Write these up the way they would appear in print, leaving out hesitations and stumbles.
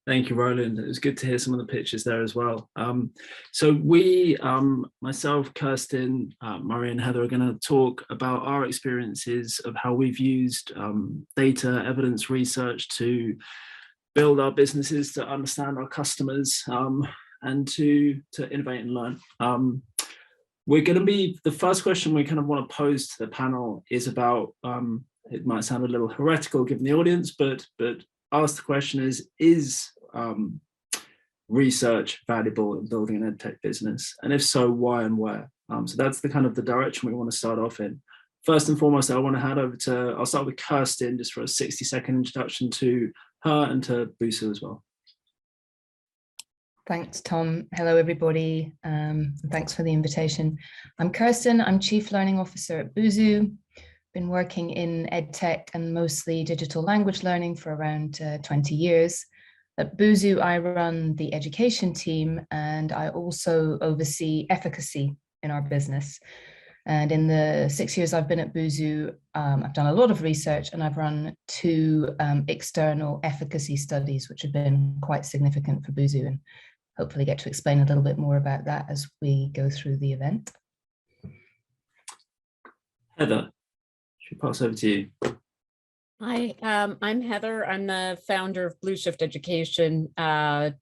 Thank you, Roland. It was good to hear some of the pitches there as well. So we, myself, Kirsten, Murray and Heather are going to talk about our experiences of how we've used data, evidence research to build our businesses, to understand our customers, and to innovate and learn. We're going to be, the first question we kind of want to pose to the panel is about, it might sound a little heretical given the audience, but ask the question is research valuable in building an EdTech business? And if so, why and where? So that's the kind of the direction we want to start off in. First and foremost, I want to hand over to, I'll start with Kirsten just for a 60-second introduction to her and to Busuu as well. Thanks, Tom. Hello, everybody. Thanks for the invitation. I'm Kirsten. I'm Chief Learning Officer at Busuu. Been working in EdTech and mostly digital language learning for around 20 years. At Busuu, I run the education team and I also oversee efficacy in our business. And in the 6 years I've been at Busuu, I've done a lot of research and I've run 2 external efficacy studies, which have been quite significant for Busuu, and hopefully get to explain a little bit more about that as we go through the event. Heather, should pass over to you. Hi, I'm Heather. I'm the founder of Blue Shift Education. I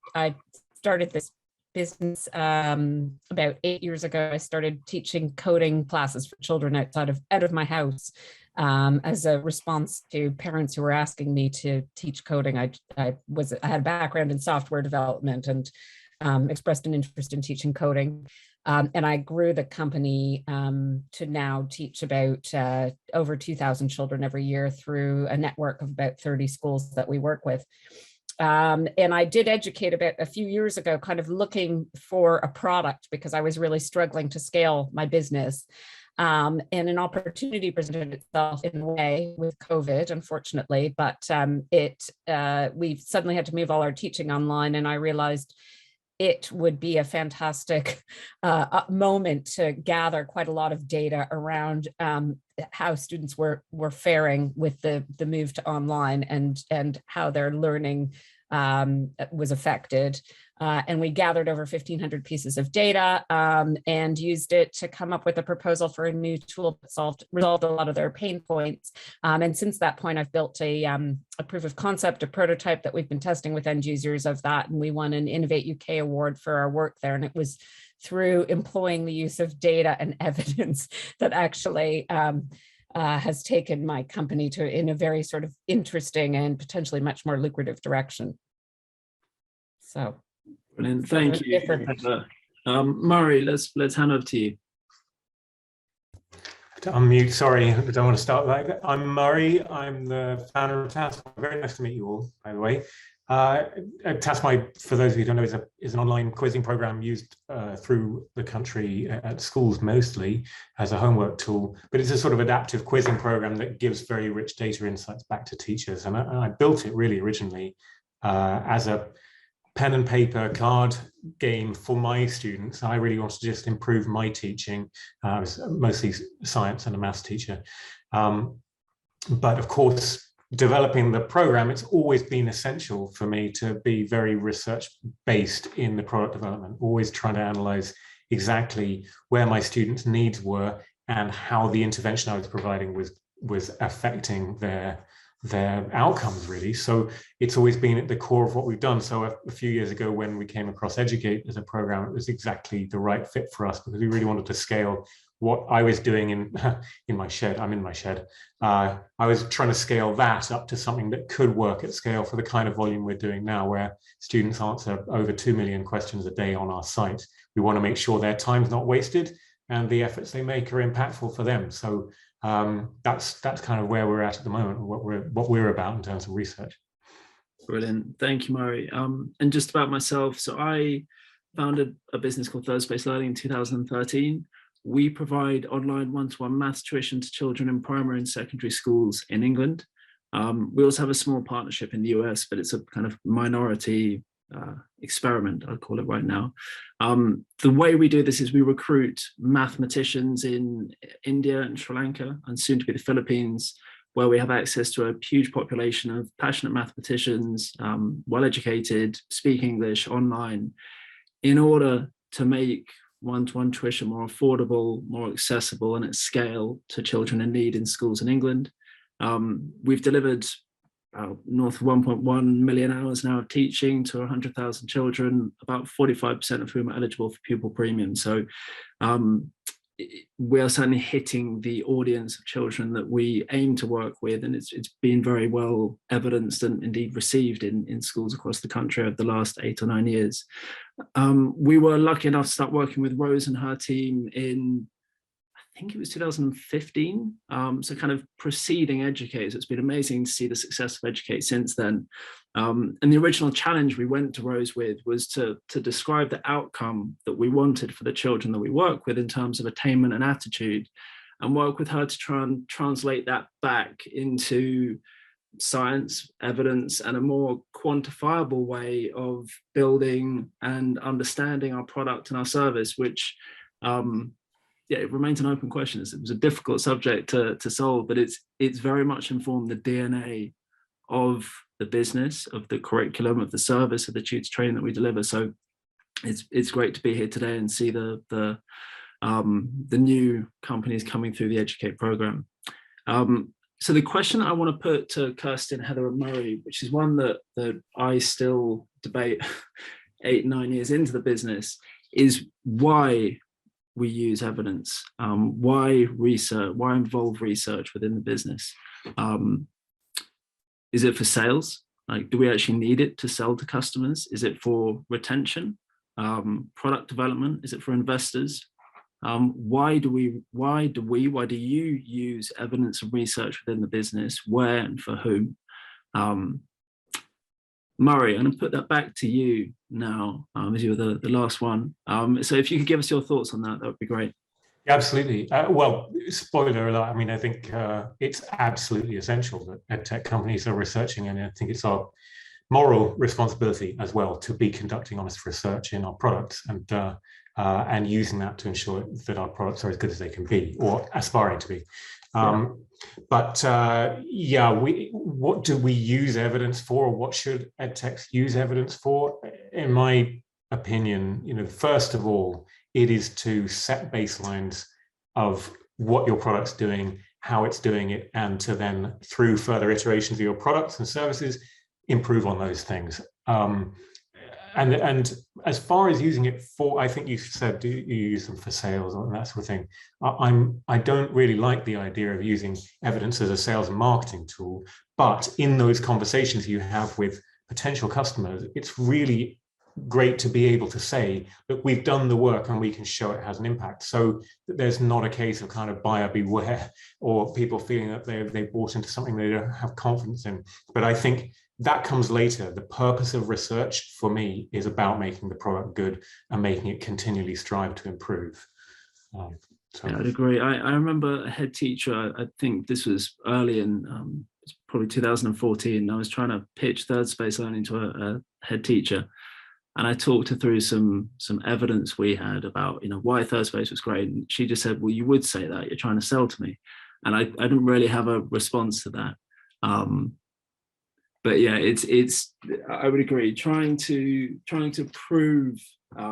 started this business about 8 years ago. I started teaching coding classes for children out of my house as a response to parents who were asking me to teach coding. I had a background in software development and expressed an interest in teaching coding. And I grew the company to now teach about over 2,000 children every year through a network of about 30 schools that we work with. And I did EdUCATE about a few years ago, kind of looking for a product because I was really struggling to scale my business. And an opportunity presented itself in a way with COVID, unfortunately, but we suddenly had to move all our teaching online, and I realized it would be a fantastic moment to gather quite a lot of data around how students were faring with the move to online and how their learning was affected. And we gathered over 1,500 pieces of data and used it to come up with a proposal for a new tool that resolved a lot of their pain points. And since that point, I've built a proof of concept, a prototype that we've been testing with end users of that. And we won an Innovate UK award for our work there. And it was through employing the use of data and evidence that actually has taken my company in a very sort of interesting and potentially much more lucrative direction. So. Brilliant. Thank you. Murray, let's hand over to you. I'm mute, sorry, I don't want to start like that. I'm Murray, I'm the founder of Tassomai. Very nice to meet you all, by the way. Tassomai, for those of you who don't know, is an online quizzing program used through the country at schools mostly as a homework tool, but it's a sort of adaptive quizzing program that gives very rich data insights back to teachers. And I built it really originally as a pen and paper card game for my students. I really wanted to just improve my teaching. I was mostly science and a maths teacher. But of course, developing the program, it's always been essential for me to be very research-based in the product development, always trying to analyze exactly where my students' needs were and how the intervention I was providing was affecting their outcomes, really. So it's always been at the core of what we've done. So a few years ago, when we came across EdUCATE as a program, it was exactly the right fit for us because we really wanted to scale what I was doing in my shed. I'm in my shed. I was trying to scale that up to something that could work at scale for the kind of volume we're doing now, where students answer over 2 million questions a day on our site. We want to make sure their time's not wasted and the efforts they make are impactful for them. So that's kind of where we're at the moment, what we're about in terms of research. Brilliant, thank you, Murray. And just about myself, so I founded a business called Third Space Learning in 2013. We provide online one-to-one maths tuition to children in primary and secondary schools in England. We also have a small partnership in the US, but it's a kind of minority experiment, I'd call it right now. The way we do this is we recruit mathematicians in India and Sri Lanka, and soon to be the Philippines, where we have access to a huge population of passionate mathematicians, well-educated, speak English online, in order to make one-to-one tuition more affordable, more accessible, and at scale to children in need in schools in England. We've delivered north of 1.1 million hours now of teaching to 100,000 children, about 45% of whom are eligible for pupil premium. So we are certainly hitting the audience of children that we aim to work with, and it's been very well evidenced and indeed received in schools across the country over the last 8 or 9 years. We were lucky enough to start working with Rose and her team in, I think it was 2015, so kind of preceding EDUCATE. So it's been amazing to see the success of EDUCATE since then. And the original challenge we went to Rose with was to describe the outcome that we wanted for the children that we work with in terms of attainment and attitude, and work with her to try and translate that back into science, evidence, and a more quantifiable way of building and understanding our product and our service, which yeah, it remains an open question. It was a difficult subject to solve, but it's very much informed the DNA of the business, of the curriculum, of the service, of the tutor training that we deliver. So it's great to be here today and see the new companies coming through the EDUCATE program. So the question I want to put to Kirsten, Heather, and Murray, which is one that I still debate 8, 9 years into the business, is why we use evidence, why research, why involve research within the business? Is it for sales? Like, do we actually need it to sell to customers? Is it for retention, product development? Is it for investors? Why do you use evidence and research within the business? Where and for whom? Murray, I'm going to put that back to you now, as you were the last one. So if you could give us your thoughts on that, that would be great. Yeah, absolutely. Well, spoiler alert, I mean, I think it's absolutely essential that EdTech companies are researching, and I think it's our moral responsibility as well to be conducting honest research in our products and using that to ensure that our products are as good as they can be, or aspiring to be. Yeah, what do we use evidence for, or what should EdTechs use evidence for? In my opinion, first of all, it is to set baselines of what your product's doing, how it's doing it, and to then, through further iterations of your products and services, improve on those things. And as far as using it for, I think you said, do you use them for sales and that sort of thing? I don't really like the idea of using evidence as a sales and marketing tool, but in those conversations you have with potential customers, it's really great to be able to say, look, we've done the work and we can show it has an impact. So there's not a case of kind of buyer beware, or people feeling that they bought into something they don't have confidence in. But I think that comes later. The purpose of research for me is about making the product good and making it continually strive to improve. Yeah, I'd agree. I remember a head teacher, I think this was early in probably 2014. I was trying to pitch third space learning to a head teacher, and I talked her through some evidence we had about why third space was great, and she just said, well, you would say that, you're trying to sell to me. And I didn't really have a response to that. But yeah, it's I would agree, trying to prove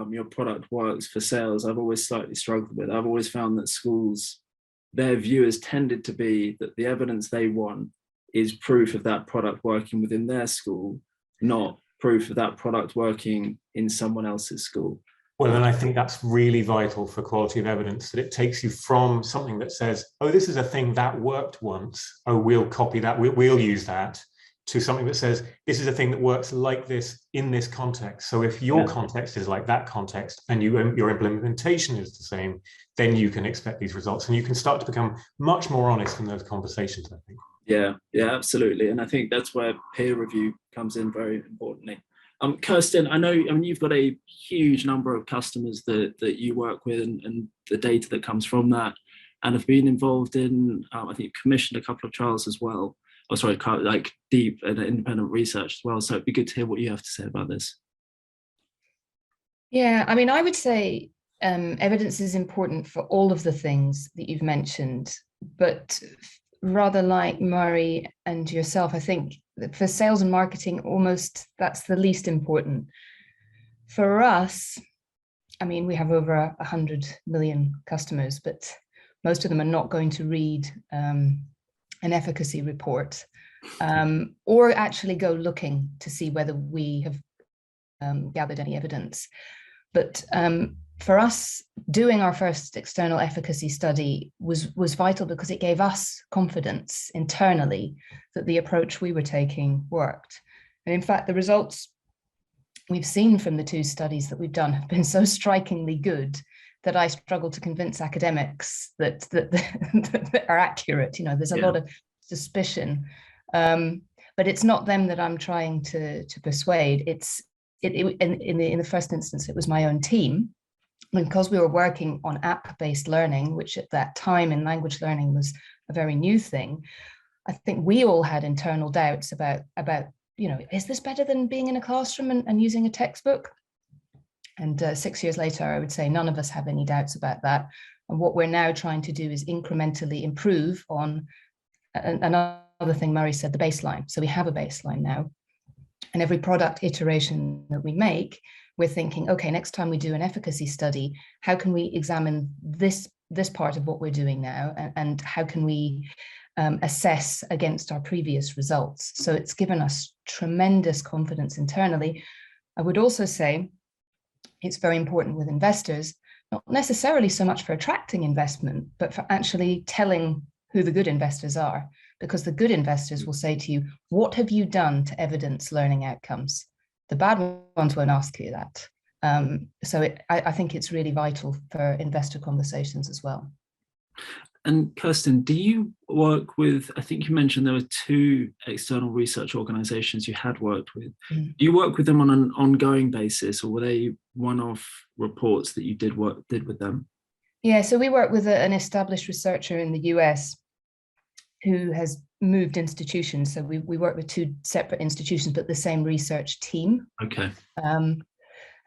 your product works for sales, I've always slightly struggled with. I've always found that schools, their view has tended to be that the evidence they want is proof of that product working within their school, not proof of that product working in someone else's school. Well, and I think that's really vital for quality of evidence, that it takes you from something that says, oh, this is a thing that worked once, oh, we'll copy that, we'll use that, to something that says, this is a thing that works like this in this context. So if your context is like that context and your implementation is the same, then you can expect these results, and you can start to become much more honest in those conversations, I think. Yeah, absolutely. And I think that's where peer review comes in very importantly. Kirsten, I mean, you've got a huge number of customers that you work with, and the data that comes from that, and have been involved in, I think, commissioned a couple of trials as well. Oh, sorry, like deep and independent research as well. So it'd be good to hear what you have to say about this. Yeah, I mean, I would say evidence is important for all of the things that you've mentioned, but rather like Murray and yourself, I think that for sales and marketing, almost that's the least important. For us, I mean, we have over 100 million customers, but most of them are not going to read an efficacy report or actually go looking to see whether we have gathered any evidence. But for us, doing our first external efficacy study was vital because it gave us confidence internally that the approach we were taking worked. And in fact, the results we've seen from the two studies that we've done have been so strikingly good that I struggle to convince academics that are accurate. You know, there's a lot of suspicion, but it's not them that I'm trying to persuade. In the first instance, it was my own team. And because we were working on app-based learning, which at that time in language learning was a very new thing, I think we all had internal doubts about you know, is this better than being in a classroom and using a textbook? And 6 years later, I would say none of us have any doubts about that. And what we're now trying to do is incrementally improve on another thing Murray said, the baseline. So we have a baseline now. And every product iteration that we make, we're thinking, okay, next time we do an efficacy study, how can we examine this part of what we're doing now? And how can we assess against our previous results? So it's given us tremendous confidence internally. I would also say it's very important with investors, not necessarily so much for attracting investment, but for actually telling who the good investors are. Because the good investors will say to you, what have you done to evidence learning outcomes? The bad ones won't ask you that. I think it's really vital for investor conversations as well. And Kirsten, do you work with, I think you mentioned there were two external research organizations you had worked with. Do you work with them on an ongoing basis, or were they one-off reports that you did with them? Yeah, so we work with an established researcher in the US who has moved institutions. So we work with two separate institutions, but the same research team. Okay.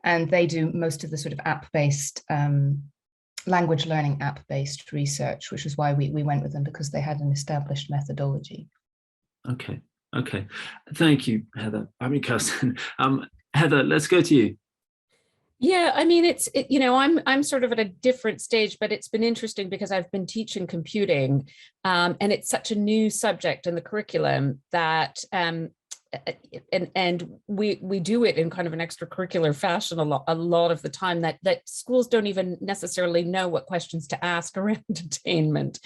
And they do most of the sort of app-based, language learning app-based research, which is why we went with them, because they had an established methodology. Okay. Thank you, Heather. I mean, Kirsten. Heather, let's go to you. Yeah, I mean, you know, I'm sort of at a different stage, but it's been interesting because I've been teaching computing, and it's such a new subject in the curriculum that and we do it in kind of an extracurricular fashion a lot of the time, that schools don't even necessarily know what questions to ask around attainment,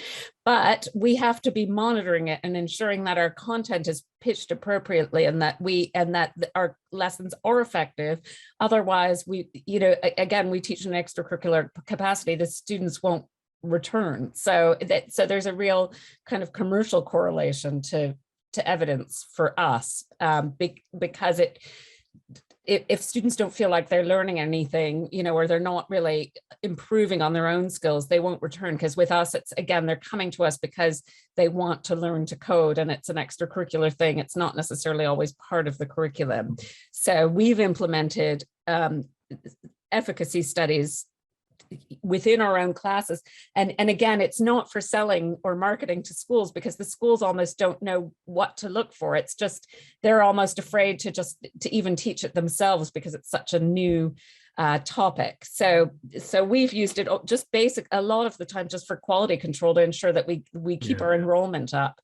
but we have to be monitoring it and ensuring that our content is pitched appropriately and that our lessons are effective. Otherwise, we, you know, again, we teach in an extracurricular capacity, the students won't return. So there's a real kind of commercial correlation to evidence for us, because if students don't feel like they're learning anything, you know, or they're not really improving on their own skills, they won't return. Because with us, it's, again, they're coming to us because they want to learn to code, and it's an extracurricular thing. It's not necessarily always part of the curriculum. So we've implemented efficacy studies within our own classes. And again, it's not for selling or marketing to schools, because the schools almost don't know what to look for. It's just, they're almost afraid to even teach it themselves because it's such a new topic. So we've used it just a lot of the time just for quality control, to ensure that we keep our enrollment up.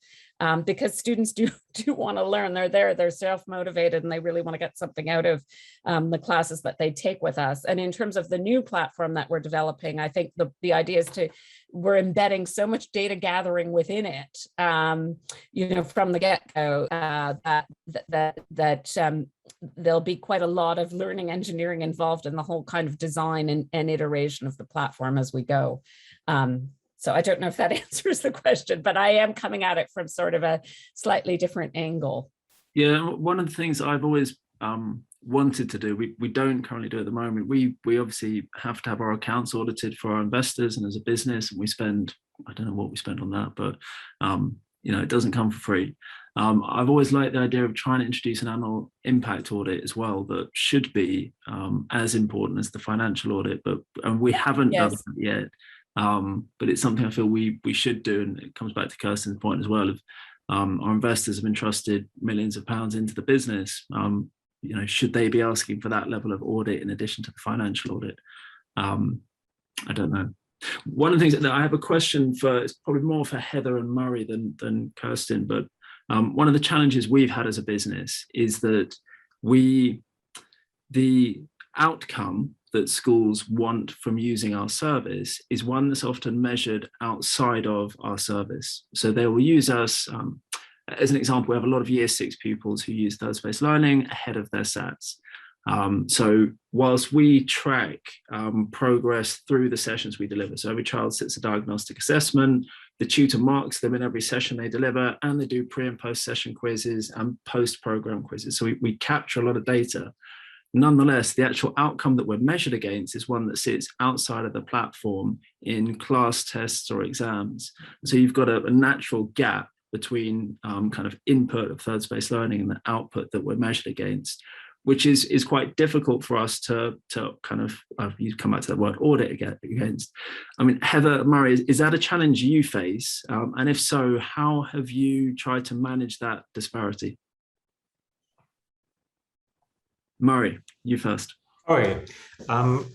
Because students do want to learn. They're self-motivated, and they really want to get something out of the classes that they take with us. And in terms of the new platform that we're developing, I think the idea is we're embedding so much data gathering within it, you know, from the get-go, that there'll be quite a lot of learning engineering involved in the whole kind of design and iteration of the platform as we go. So I don't know if that answers the question, but I am coming at it from sort of a slightly different angle. Yeah, one of the things I've always wanted to do, we don't currently do at the moment. We obviously have to have our accounts audited for our investors and as a business, and we spend, I don't know what we spend on that, but you know, it doesn't come for free. I've always liked the idea of trying to introduce an annual impact audit as well that should be as important as the financial audit, and we haven't done that yet. But it's something I feel we should do, and it comes back to Kirsten's point as well of our investors have entrusted millions of pounds into the business. Should they be asking for that level of audit in addition to the financial audit? I don't know. One of the things that I have a question for, it's probably more for Heather and Murray than Kirsten, but one of the challenges we've had as a business is that the outcome that schools want from using our service is one that's often measured outside of our service. So they will use us, as an example, we have a lot of year 6 pupils who use third space learning ahead of their SATs. So whilst we track progress through the sessions we deliver, so every child sits a diagnostic assessment, the tutor marks them in every session they deliver, and they do pre and post session quizzes and post program quizzes. So we capture a lot of data. Nonetheless, the actual outcome that we're measured against is one that sits outside of the platform in class tests or exams. So you've got a natural gap between kind of input of third space learning and the output that we're measured against, which is quite difficult for us to kind of, you come back to that word audit against. I mean, Heather, Murray, is that a challenge you face? And if so, how have you tried to manage that disparity? Murray, you first. Oh, yeah.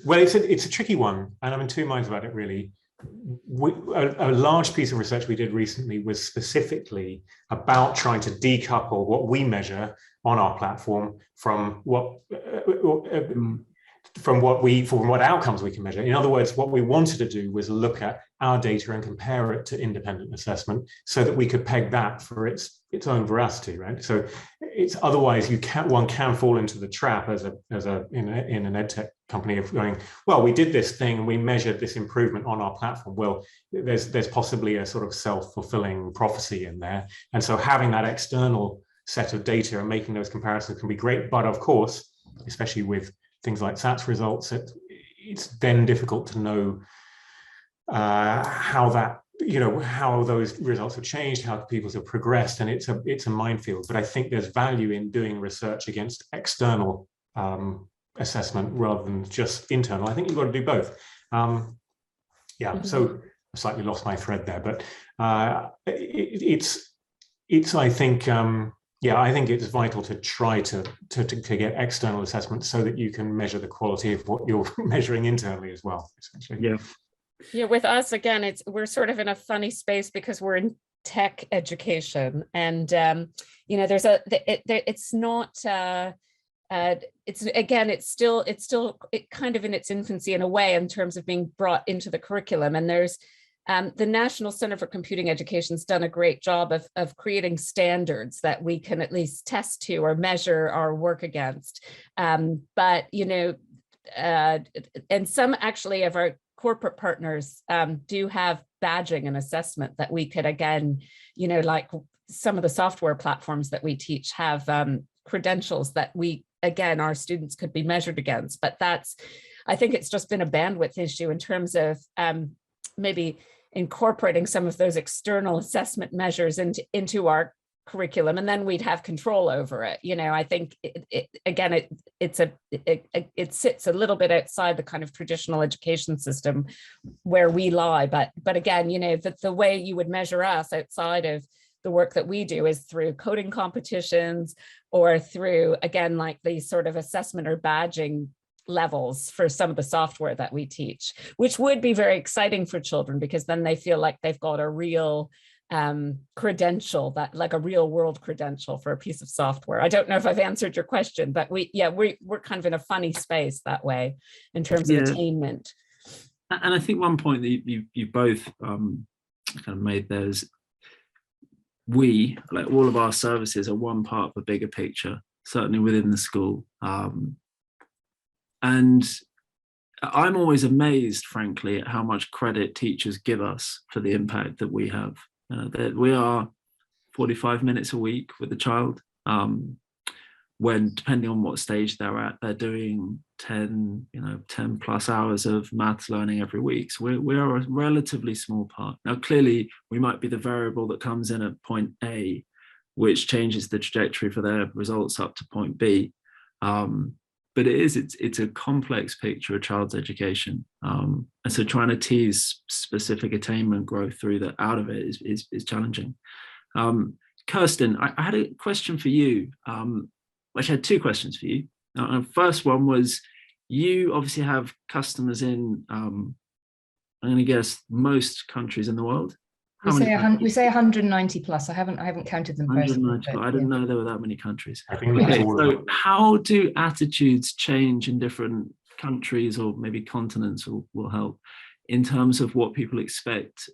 Well, it's a tricky one, and I'm in two minds about it, really. A large piece of research we did recently was specifically about trying to decouple what we measure on our platform from what outcomes we can measure. In other words, what we wanted to do was look at our data and compare it to independent assessment so that we could peg that for its own veracity, right? So it's otherwise one can fall into the trap in an EdTech company of going, well, we did this thing and we measured this improvement on our platform. Well, there's possibly a sort of self-fulfilling prophecy in there. And so having that external set of data and making those comparisons can be great. But of course, especially with things like SATs results, it's then difficult to know how those results have changed, how people have progressed, and it's a minefield. But I think there's value in doing research against external assessment rather than just internal. I think you've got to do both. So I slightly lost my thread there, but I think it's vital to try to get external assessment so that you can measure the quality of what you're measuring internally as well, essentially. Yeah, with us, again, we're sort of in a funny space because we're in tech education, and it's still kind of in its infancy in a way in terms of being brought into the curriculum. And there's the National Center for Computing Education's done a great job of creating standards that we can at least test to or measure our work against. And some actually of our corporate partners do have badging and assessment that we could, again, like some of the software platforms that we teach have credentials that our students could be measured against. But I think it's just been a bandwidth issue in terms of maybe incorporating some of those external assessment measures into our curriculum, and then we'd have control over it. I think it sits a little bit outside the kind of traditional education system where we lie. But again, the way you would measure us outside of the work that we do is through coding competitions or through, again, like these sort of assessment or badging levels for some of the software that we teach, which would be very exciting for children because then they feel like they've got a real credential, that like a real world credential for a piece of software. I don't know if I've answered your question, but we're kind of in a funny space that way in terms of attainment. And I think one point that you both kind of made there is we, like all of our services, are one part of a bigger picture, certainly within the school. And I'm always amazed, frankly, at how much credit teachers give us for the impact that we have. That we are 45 minutes a week with the child, when depending on what stage they're at, they're doing 10 plus hours of maths learning every week. So we are a relatively small part. Now, clearly, we might be the variable that comes in at point A, which changes the trajectory for their results up to point B. But it's a complex picture of child's education. And so trying to tease specific attainment growth through that out of it is challenging. Kirsten, I had a question for you. Actually, I had two questions for you. First one was, you obviously have customers in, I'm going to guess, most countries in the world. We say 190 plus. I haven't counted them personally. I didn't know there were that many countries. I think Okay, so how do attitudes change in different countries, or maybe continents will help, in terms of what people expect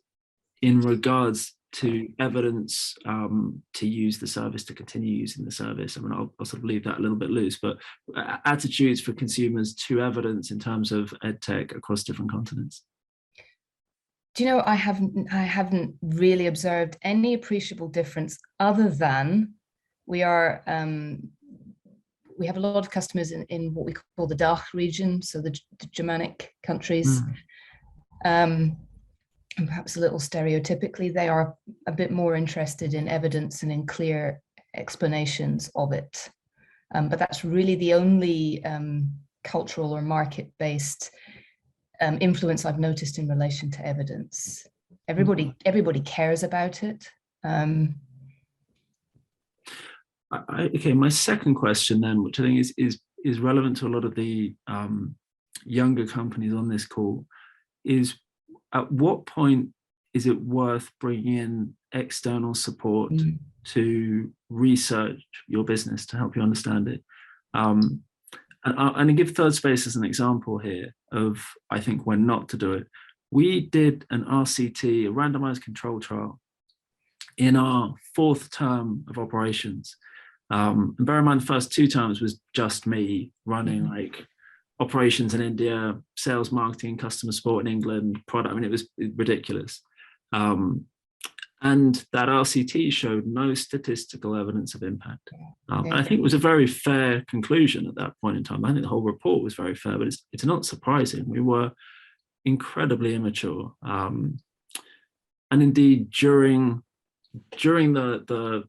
in regards to evidence to use the service, to continue using the service? I mean, I'll sort of leave that a little bit loose, but attitudes for consumers to evidence in terms of EdTech across different continents. Do you know, I haven't really observed any appreciable difference, other than we have a lot of customers in what we call the DACH region, so the Germanic countries. And perhaps a little stereotypically, they are a bit more interested in evidence and in clear explanations of it. But that's really the only cultural or market-based influence I've noticed in relation to evidence. Everybody cares about it. Okay, my second question then, which I think is relevant to a lot of the younger companies on this call, is at what point is it worth bringing in external support to research your business to help you understand it? And I give Third Space as an example here of, I think, when not to do it. We did an RCT, a randomized control trial, in our 4th term of operations. And bear in mind, the first 2 terms was just me running like operations in India, sales, marketing, customer support in England, product. I mean, it was ridiculous. And that RCT showed no statistical evidence of impact. And I think it was a very fair conclusion at that point in time. I think the whole report was very fair, but it's not surprising. We were incredibly immature. And indeed, during the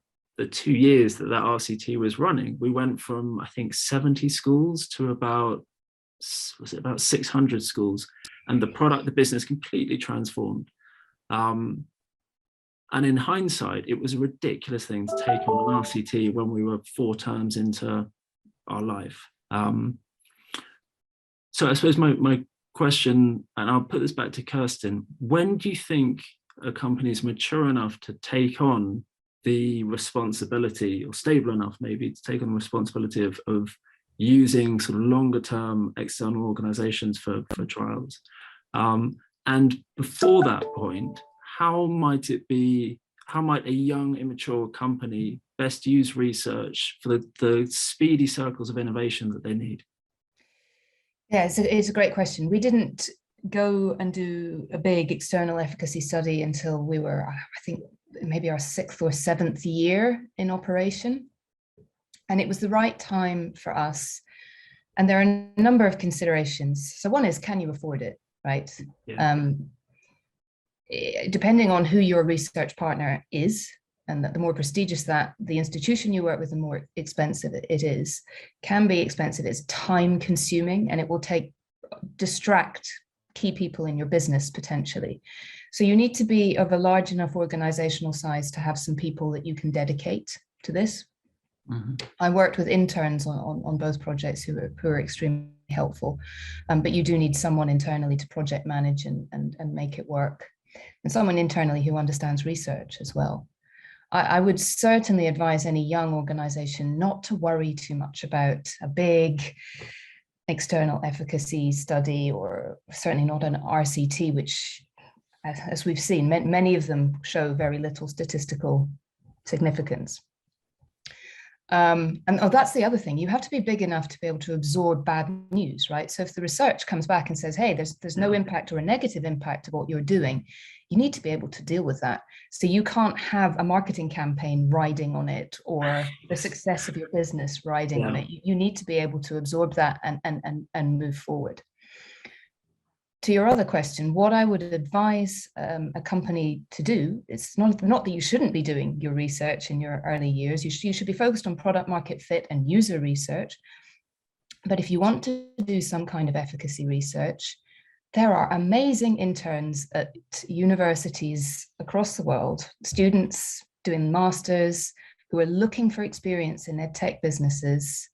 2 years that RCT was running, we went from, I think, 70 schools to about 600 schools, and the business completely transformed. And in hindsight, it was a ridiculous thing to take on an RCT when we were 4 terms into our life. So I suppose my question, and I'll put this back to Kirsten, when do you think a company is mature enough to take on the responsibility, or stable enough maybe, to take on the responsibility of using sort of longer term external organizations for trials? And before that point, how might a young, immature company best use research for the speedy circles of innovation that they need? Yeah, it's a great question. We didn't go and do a big external efficacy study until we were, I think, maybe our 6th or 7th year in operation. And it was the right time for us. And there are a number of considerations. So one is, can you afford it, right? Yeah. Depending on who your research partner is, and that the more prestigious that the institution you work with, the more expensive it is. Can be expensive, it's time consuming, and it will distract key people in your business potentially. So you need to be of a large enough organizational size to have some people that you can dedicate to this. I worked with interns on both projects who are extremely helpful, but you do need someone internally to project manage and make it work, and someone internally who understands research as well. I would certainly advise any young organization not to worry too much about a big external efficacy study, or certainly not an RCT, which, as we've seen, many of them show very little statistical significance. And that's the other thing. You have to be big enough to be able to absorb bad news, right? So if the research comes back and says, hey, there's no impact or a negative impact of what you're doing, you need to be able to deal with that. So you can't have a marketing campaign riding on it, or the success of your business riding on it. You need to be able to absorb that and move forward. to your other question, what I would advise a company to do, it's not that you shouldn't be doing your research in your early years. You should be focused on product market fit and user research. But if you want to do some kind of efficacy research, there are amazing interns at universities across the world, students doing masters who are looking for experience in EdTech businesses.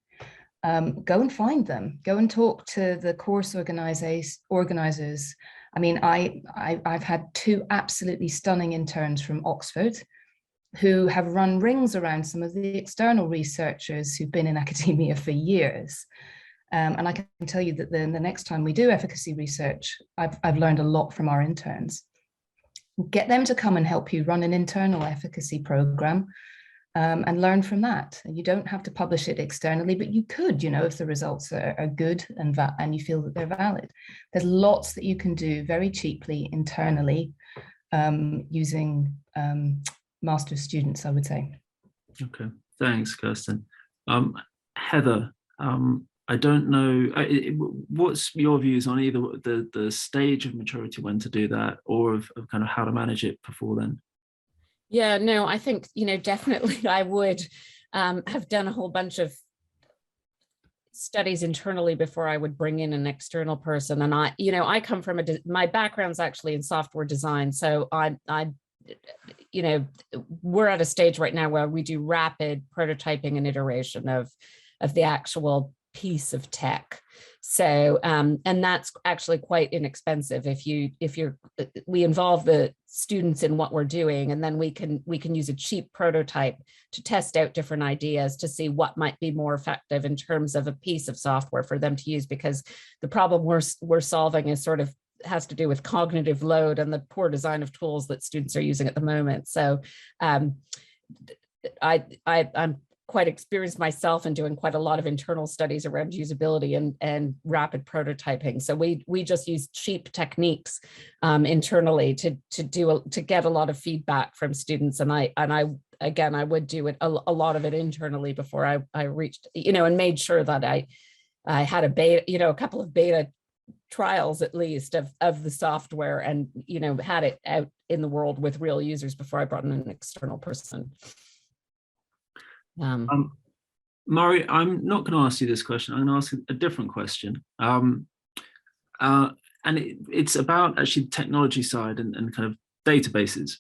Go and find them. Go and talk to the course organizers. I mean, I've had 2 absolutely stunning interns from Oxford who have run rings around some of the external researchers who've been in academia for years. And I can tell you that then the next time we do efficacy research, I've learned a lot from our interns. Get them to come and help you run an internal efficacy program. And learn from that. And you don't have to publish it externally, but you could, if the results are good and you feel that they're valid. There's lots that you can do very cheaply internally using master's students, I would say. Okay, thanks, Kirsten. Heather, I don't know, what's your views on either the stage of maturity when to do that, or of kind of how to manage it before then? Yeah, no, I think, definitely I would have done a whole bunch of studies internally before I would bring in an external person. And I come from my background's actually in software design. So we're at a stage right now where we do rapid prototyping and iteration of the actual piece of tech. So and that's actually quite inexpensive we involve the students in what we're doing, and then we can use a cheap prototype to test out different ideas to see what might be more effective in terms of a piece of software for them to use, because the problem we're solving is sort of has to do with cognitive load and the poor design of tools that students are using at the moment. So I'm quite experienced myself in doing quite a lot of internal studies around usability and rapid prototyping. So we just use cheap techniques internally to get a lot of feedback from students. And I would do it a lot of it internally before I reached, and made sure that I had a beta, a couple of beta trials at least of the software, and had it out in the world with real users before I brought in an external person. Murray, I'm not going to ask you this question. I'm going to ask a different question. And it's about actually the technology side and kind of databases.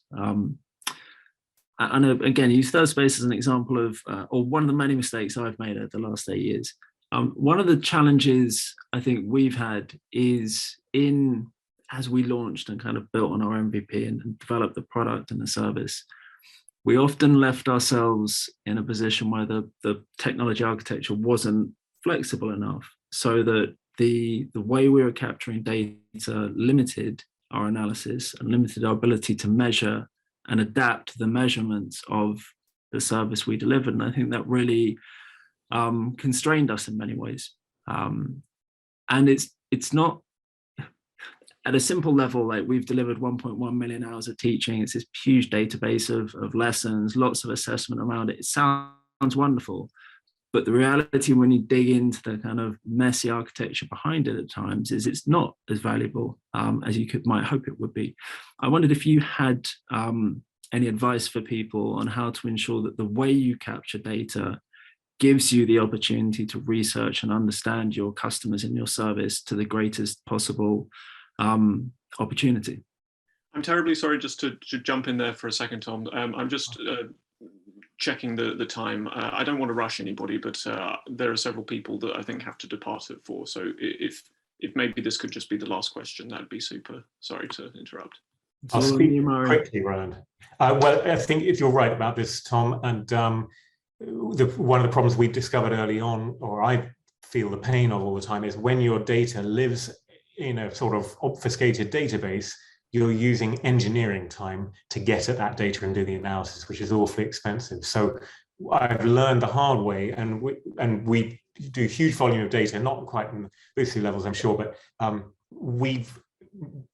I know, again, use ThirdSpace as an example of, or one of the many mistakes I've made over the last 8 years. One of the challenges I think we've had is as we launched and kind of built on our MVP and developed the product and the service, we often left ourselves in a position where the technology architecture wasn't flexible enough, so that the way we were capturing data limited our analysis and limited our ability to measure and adapt the measurements of the service we delivered. And I think that really constrained us in many ways. And it's not, at a simple level, like we've delivered 1.1 million hours of teaching. It's this huge database of lessons, lots of assessment around it. It sounds wonderful, but the reality when you dig into the kind of messy architecture behind it at times is it's not as valuable as you might hope it would be. I wondered if you had any advice for people on how to ensure that the way you capture data gives you the opportunity to research and understand your customers and your service to the greatest possible opportunity. I'm terribly sorry, just to jump in there for a second, Tom. I'm just checking the time. I don't want to rush anybody, but there are several people that I think have to depart at 4. So if maybe this could just be the last question, that'd be super. Sorry to interrupt. I'll speak quickly, Roland. Well, I think if you're right about this, Tom, and one of the problems we discovered early on, or I feel the pain of all the time, is when your data lives in a sort of obfuscated database, you're using engineering time to get at that data and do the analysis, which is awfully expensive. So I've learned the hard way, and we do huge volume of data, not quite in Busuu levels, I'm sure, but we've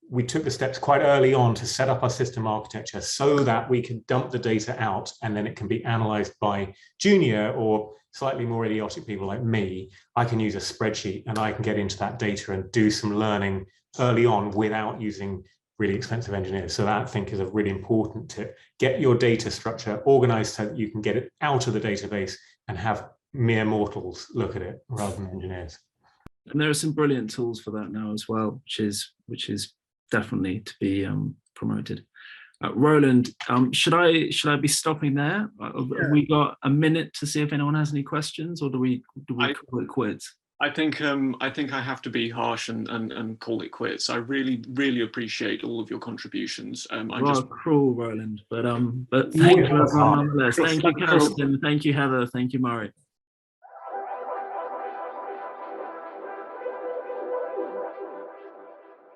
we took the steps quite early on to set up our system architecture so that we can dump the data out and then it can be analyzed by junior or slightly more idiotic people like me. I can use a spreadsheet and I can get into that data and do some learning early on without using really expensive engineers. So that I think is a really important tip. Get your data structure organized so that you can get it out of the database and have mere mortals look at it rather than engineers. And there are some brilliant tools for that now as well, which is definitely to be promoted. Roland, should I be stopping there? Have we got a minute to see if anyone has any questions, or do we call it quits? I think I have to be harsh and call it quits. I really appreciate all of your contributions. Just cruel, Roland, but thank you everyone nonetheless. Thank you, Kirsten. Thank you, Heather. Thank you, Murray.